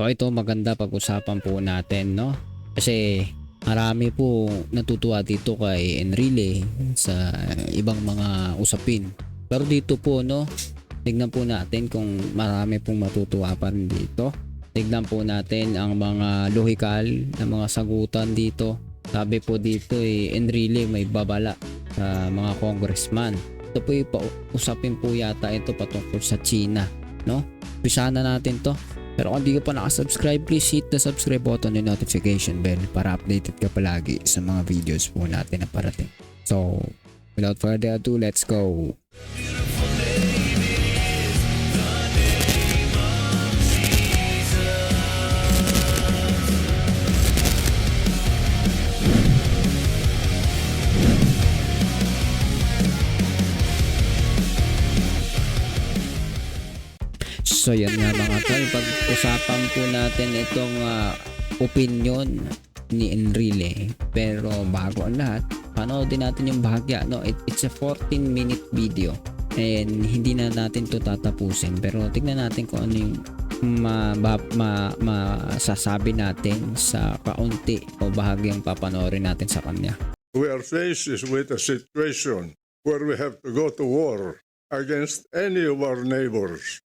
So ito maganda pag-usapan po natin, no? Kasi marami po natutuwa dito kay Enrile sa ibang mga usapin. Pero dito po, no, tignan po natin kung marami pong matutuwa pa rin dito. Tignan po natin ang mga lohikal na mga sagutan dito. Sabi po dito Enrile may babala sa mga congressman. Ito po usapin po yata ito patungkol sa China, no? Pisana natin to. Pero kung di ka pa nakasubscribe, please hit the subscribe button and notification bell para updated ka palagi sa mga videos po natin na parating. So, without further ado, let's go! So yan nga mga tol, pag-usapan po natin itong opinion ni Enrile. Pero bago ang lahat, panoodin natin yung bahagya, no? It's a 14-minute video and hindi na natin to tatapusin, pero tignan natin kung ano yung masasabi natin sa kaunti o bahagyang papanoorin natin sa kanya. We are faced with a situation where we have to go to war against any of our neighbors.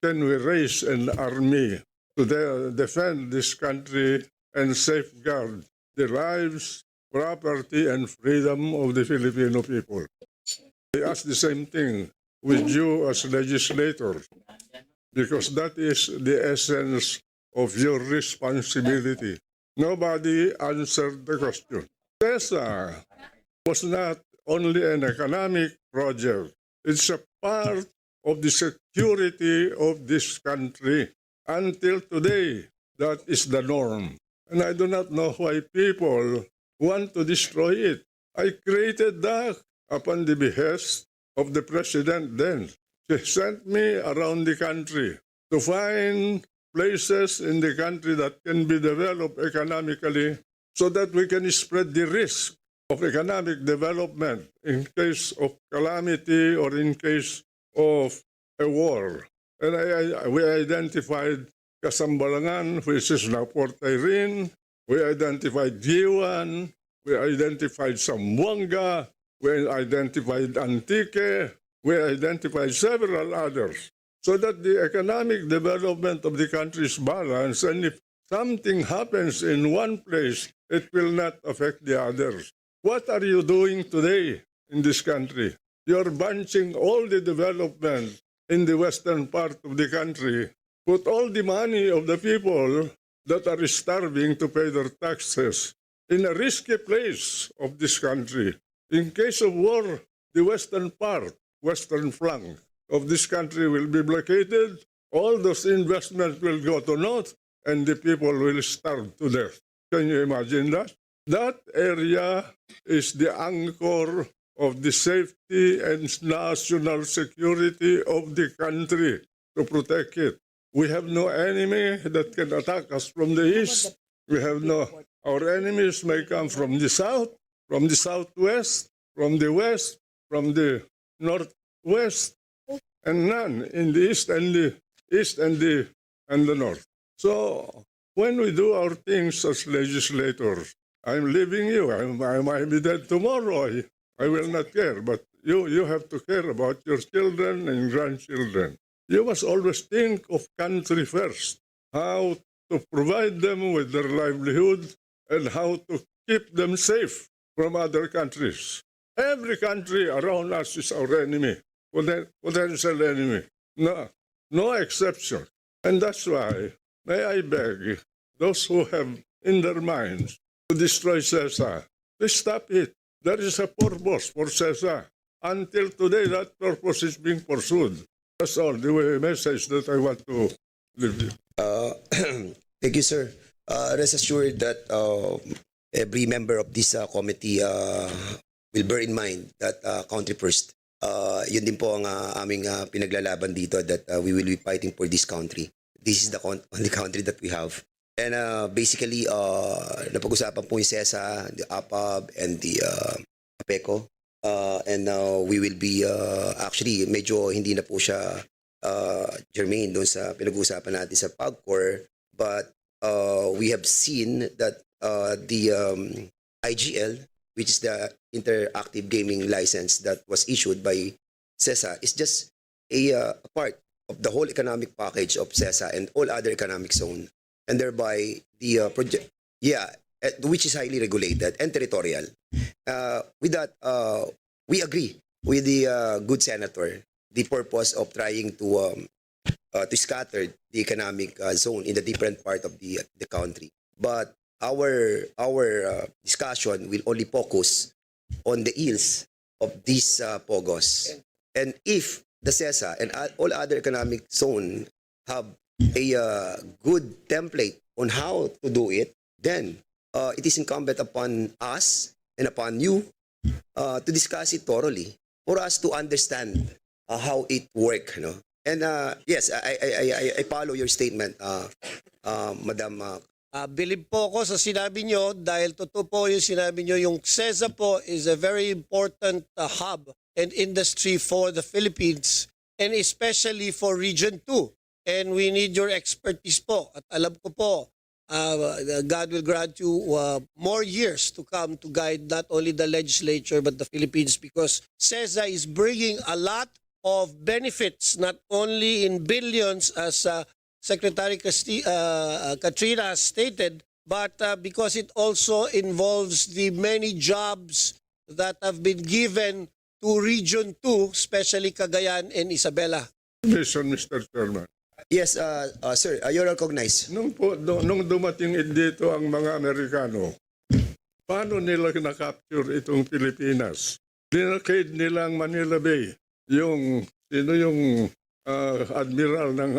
Can we raise an army to defend this country and safeguard the lives, property, and freedom of the Filipino people? I ask the same thing with you as legislators, because that is the essence of your responsibility. Nobody answered the question. CESA was not only an economic project, it's a part of the security of this country. Until today, that is the norm. And I do not know why people want to destroy it. I created that upon the behest of the president then. She sent me around the country to find places in the country that can be developed economically so that we can spread the risk of economic development in case of calamity or in case of a war. And we identified Kasambalangan, which is now Port Irene. We identified Giwan. We identified Zamboanga. We identified Antique. We identified several others. So that the economic development of the country is balanced. And if something happens in one place, it will not affect the others. What are you doing today in this country? You're bunching all the development in the western part of the country, put all the money of the people that are starving to pay their taxes in a risky place of this country. In case of war, the western part, western flank of this country will be blockaded, all those investments will go to naught, and the people will starve to death. Can you imagine that? That area is the anchor of the safety and national security of the country, to protect it. We have no enemy that can attack us from the east. We have no, our enemies may come from the south, from the southwest, from the west, from the northwest, and none in the east and the north. So when we do our things as legislators, I'm leaving you. I might be dead tomorrow. I will not care, but you have to care about your children and grandchildren. You must always think of country first, how to provide them with their livelihood and how to keep them safe from other countries. Every country around us is our enemy, potential enemy. No exception. And that's why, may I beg those who have in their minds to destroy CESA, to stop it. There is a purpose for CESA. Until today, that purpose is being pursued. That's all the message that I want to leave you. Thank you, sir. Rest assured that every member of this committee will bear in mind that country first. Yun din po ang aming pinaglalaban dito, that we will be fighting for this country. This is the only country that we have. And basically, napag-usapan po yung CESA, the APAB, and the APECO. And now we will be, actually, medyo hindi na po siya germane doon sa pinag-uusapan natin sa PAGCOR. But we have seen that the IGL, which is the interactive gaming license that was issued by CESA, is just a part of the whole economic package of CESA and all other economic zone, and thereby the project, which is highly regulated and territorial. With that, we agree with the good senator the purpose of trying to scatter the economic zone in the different part of the country. But our discussion will only focus on the ills of these POGOs. And if the CESA and all other economic zone have a good template on how to do it, then it is incumbent upon us and upon you to discuss it thoroughly for us to understand how it works. No? And yes, I follow your statement, Madam. Bilib po ako sa sinabi nyo dahil totoo po yung sinabi nyo, yung CESA po is a very important hub and industry for the Philippines and especially for Region 2. And we need your expertise po. At alam ko po, God will grant you more years to come to guide not only the legislature but the Philippines, because CESA is bringing a lot of benefits, not only in billions as Secretary Katrina has stated, but because it also involves the many jobs that have been given to Region 2, especially Cagayan and Isabela. Listen, Mr. Chairman. Yes, sir, you're recognized. Nung dumating dito ang mga Amerikano, paano nila na-capture itong Pilipinas? Dinakade nilang Manila Bay. Sino yung admiral ng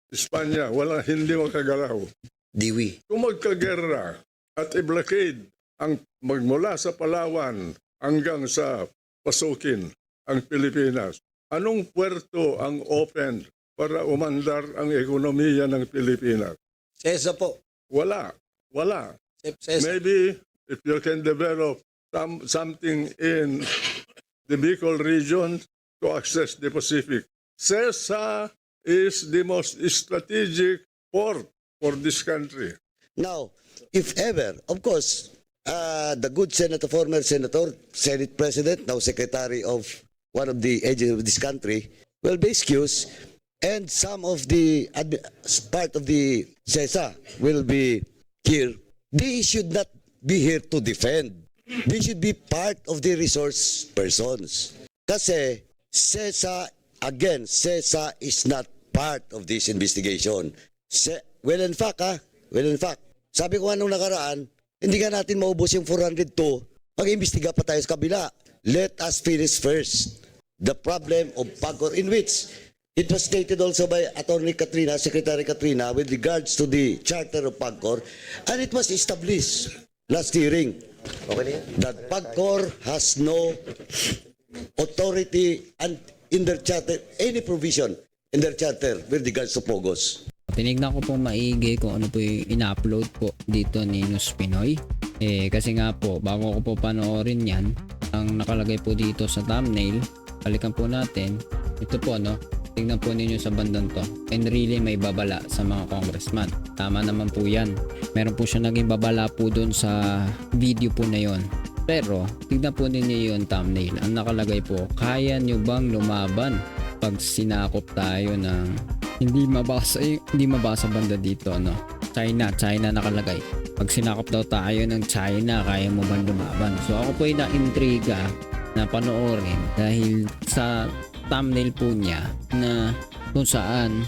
Espanya, hindi makagalaw. Diwi. Kung magkagerra at i-blockade ang magmula sa Palawan hanggang sa pasukin ang Pilipinas, anong puerto ang open para umandar ang ekonomiya ng Pilipinas? CESA po. Wala. CESA. Maybe if you can develop something in the Bicol region to access the Pacific. CESA is the most strategic port for this country. Now, if ever, of course, the good senator, former senator, Senate President, now Secretary of one of the agencies of this country, will be excused, and some of the part of the CESA will be here. They should not be here to defend. They should be part of the resource persons. Kasi CESA, again, CESA is not part of this investigation. Well, in fact, sabi ko nga nung nakaraan, hindi nga natin maubos yung 402, mag-imbestiga pa tayo sa kabila. Let us finish first the problem of PAGCOR, in which it was stated also by Attorney Katrina, Secretary Katrina, with regards to the charter of PAGCOR, and it was established last hearing that PAGCOR has no authority and in their charter, any provision in their charter with regards to POGOs. Tinignan ko po maigi kung ano po yung in-upload po dito ni News Pinoy. Kasi nga po, bago ko po panoorin yan, ang nakalagay po dito sa thumbnail, balikan po natin, ito po no, tingnan po ninyo sa bandang to. And really may babala sa mga congressman. Tama naman po yan. Meron po siya naging babala po dun sa video po na yon. Pero, tignan po ninyo yung thumbnail. Ang nakalagay po, kaya nyo bang lumaban pag sinakop tayo ng hindi mabasa banda dito, no? China nakalagay. Pag sinakop daw tayo ng China, kaya mo bang lumaban? So ako po ay na-intriga na panoorin dahil sa thumbnail po niya na kung saan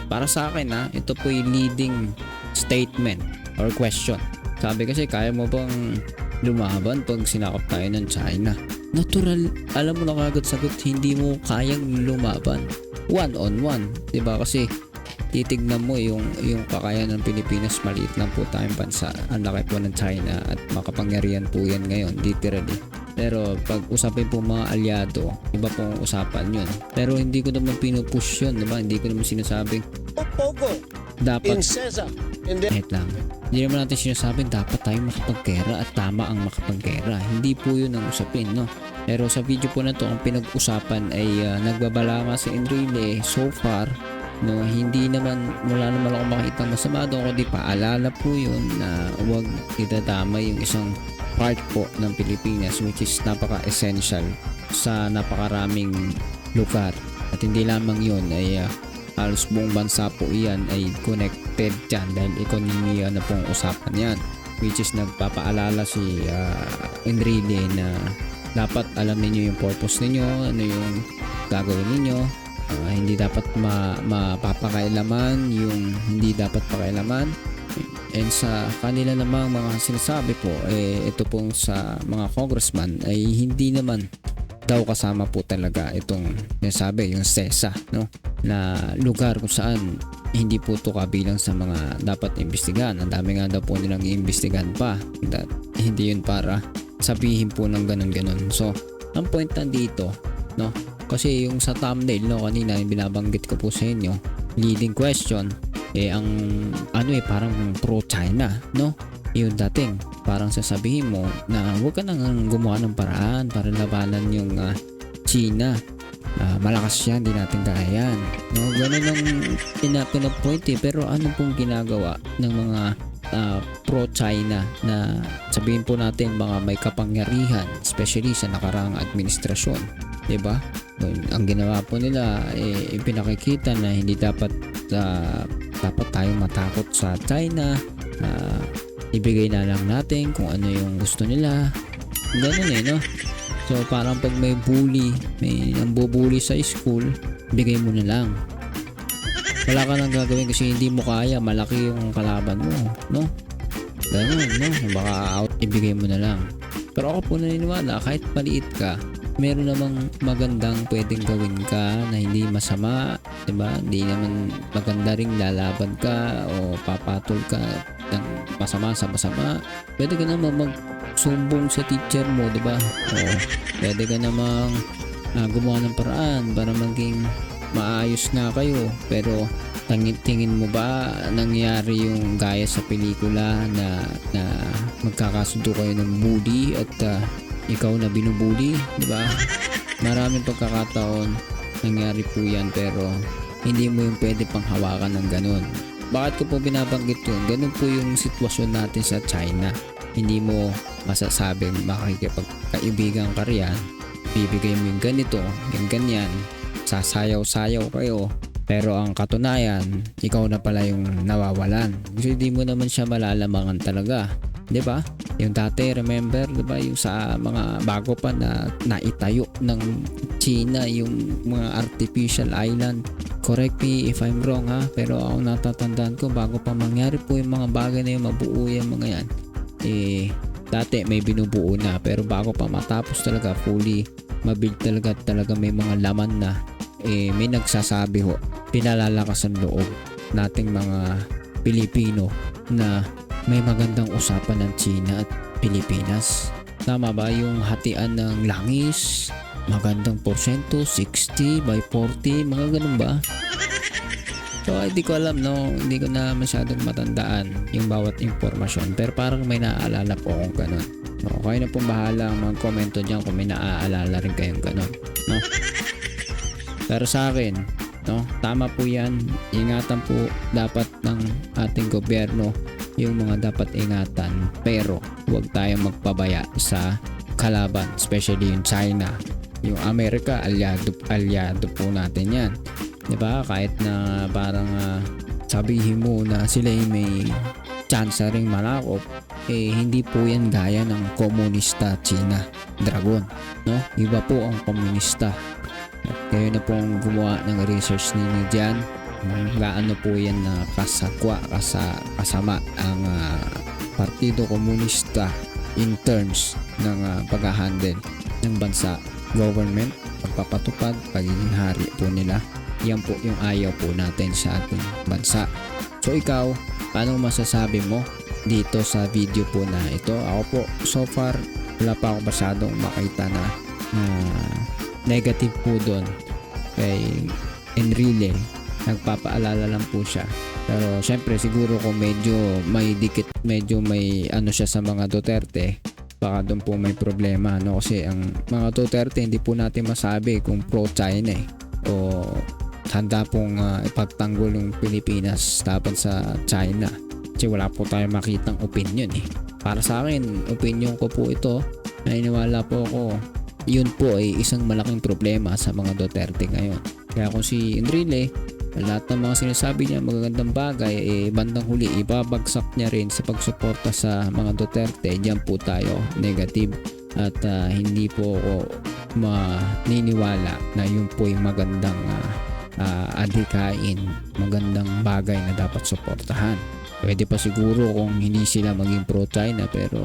para sa akin ito po yung leading statement or question. Sabi kasi, kaya mo bang lumaban pag sinakop tayo ng China? Natural, alam mo na kagad sagot, hindi mo kayang lumaban one-on-one, diba? Kasi titignan mo yung kakayahan ng Pilipinas, maliit lang po tayong bansa, ang laki po ng China at makapangyarihan po yan ngayon, literally. Pero pag usapin po mga alyado, iba pong usapan yun. Pero hindi ko naman pinupush yun, diba? Hindi ko naman sinasabing Pogo dapat in CESA. And then, kahit lang. Hindi naman natin sinasabing dapat tayong makapagkera at tama ang makapagkera. Hindi po yun ang usapin, no? Pero sa video po na to, ang pinag-usapan ay nagbabala nga si Enrile so far no, hindi naman, wala naman ako makita masama doon, kundi paalala po yun na huwag idadamay yung isang part po ng Pilipinas, which is napaka-essential sa napakaraming lugar. At hindi lamang yun ay halos buong bansa po iyan ay connected dyan dahil ekonomiya na pong usapan yan, which is nagpapaalala si Enrile na dapat alam niyo yung purpose niyo, ano yung gagawin niyo. Hindi dapat mapapakailaman yung hindi dapat pakailaman. And sa kanila namang mga sinasabi po, ito pong sa mga congressman ay hindi naman daw kasama po talaga itong sinasabi, yung SESA, no, na lugar kung saan hindi po ito kabilang sa mga dapat imbestigahan. Ang dami nga daw po nilang iimbestigahan pa. Hindi yun para sabihin po ng ganun-ganun. So, ang point nandito, no, kasi yung sa thumbnail, no, kanina yung binabanggit ko po sa inyo, leading question, ang parang pro-China, no? Yung dating, parang sasabihin mo na huwag ka nang gumawa ng paraan para labanan yung China. Malakas yan, di natin kaya yan. No? Ganun ang pinapoint pero ano pong ginagawa ng mga pro-China na sabihin po natin mga may kapangyarihan, especially sa nakaraang administrasyon, diba? Ang ginawa po nila ipinakikita na hindi dapat tayong matakot sa China, ibigay na lang natin kung ano yung gusto nila, ganun no. So parang pag may nambubuli sa school, bigay mo na lang, wala ka nang gagawin kasi hindi mo kaya, malaki yung kalaban mo, no, ganun, no, baka out, ibigay mo na lang. Pero ako po naniniwala kahit maliit ka, meron namang magandang pwedeng gawin ka na hindi masama, diba? Hindi naman maganda ring lalaban ka o papatol ka ng masama sa masama. Pwede ka naman magsumbong sa teacher mo, diba? O pwede ka namang gumawa ng paraan para maging maayos nga kayo. Pero tingin mo ba nangyari yung gaya sa pelikula na magkakasundo kayo ng bully at ikaw na binubuli, di ba? Maraming pagkakataon nangyari po yan, pero hindi mo yung pwede pang hawakan ng ganun. Bakit ko po binabanggit yun? Ganun po yung sitwasyon natin sa China. Hindi mo masasabing makikipagkaibigan ka riyan, bibigay mo yung ganito, yung ganyan, sasayaw-sayaw kayo, pero ang katunayan, ikaw na pala yung nawawalan. Kasi hindi mo naman siya malalamangan talaga, di ba? Yung dati, remember, di ba, yung sa mga bago pa na naitayo ng China, yung mga artificial island. Correct me if I'm wrong ha, pero ako natatandaan ko, bago pa mangyari po yung mga bagay na yung mabuo yung mga yan, dati may binubuo na, pero bago pa matapos talaga, fully mabuild talaga may mga laman na, may nagsasabi ho, pinalalakas ang loob nating mga Pilipino na may magandang usapan ng China at Pilipinas. Tama ba yung hatian ng langis? Magandang porsyento, 60 by 40, mga ganun ba? So, hindi ko alam, no? Hindi ko na masyadong matandaan yung bawat impormasyon. Pero parang may naaalala po akong ganun. No, kayo na pong bahala mag-commento dyan kung may naaalala rin kayong ganun, no? Pero sa akin, no, tama po yan. Ingatan po dapat ng ating gobyerno yung mga dapat ingatan, pero huwag tayong magpabaya sa kalaban, especially yung China. Yung Amerika, alyado po natin yan, diba? Kahit na parang sabihin mo na sila may chance ring malakop, hindi po yan gaya ng komunista China Dragon, no? Iba po ang komunista. Kayo na pong gumawa ng research ninyo dyan, gaano po yan na kasama ang Partido Komunista in terms ng pag-handle ng bansa, government, pagpapatupad, pagiging hari po nila. Yan po yung ayaw po natin sa ating bansa. So ikaw, paano masasabi mo dito sa video po na ito? Ako po, so far, wala pa ako masyadong makita na negative po doon kay Enrile. Nagpapaalala lang po siya. Pero syempre siguro kung medyo may dikit, medyo may ano siya sa mga Duterte, baka doon po may problema, no? Kasi ang mga Duterte hindi po natin masabi kung pro-China o handa pong ipagtanggol yung Pilipinas laban sa China. Kasi wala po tayo makitang opinion eh. Para sa akin, opinion ko po ito, naniniwala po ako, yun po ay isang malaking problema sa mga Duterte ngayon. Kaya kung si Enrile, lahat ng mga sinasabi niya magagandang bagay, bandang huli ibabagsak niya rin sa pagsuporta sa mga Duterte, diyan po tayo negative. At hindi po ako maniniwala na yun po yung magandang adhikain, magandang bagay na dapat suportahan. Pwede pa siguro kung hindi sila maging pro-China, pero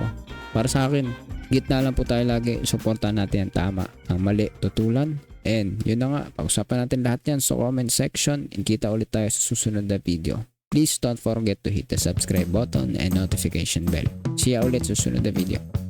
para sa akin, gitna lang po tayo lagi. Suportahan natin ang tama, ang mali, tutulan. And yun na nga, pag-usapan natin lahat yan sa comment section. And kita ulit tayo sa susunod na video. Please don't forget to hit the subscribe button and notification bell. See ya ulit sa susunod na video.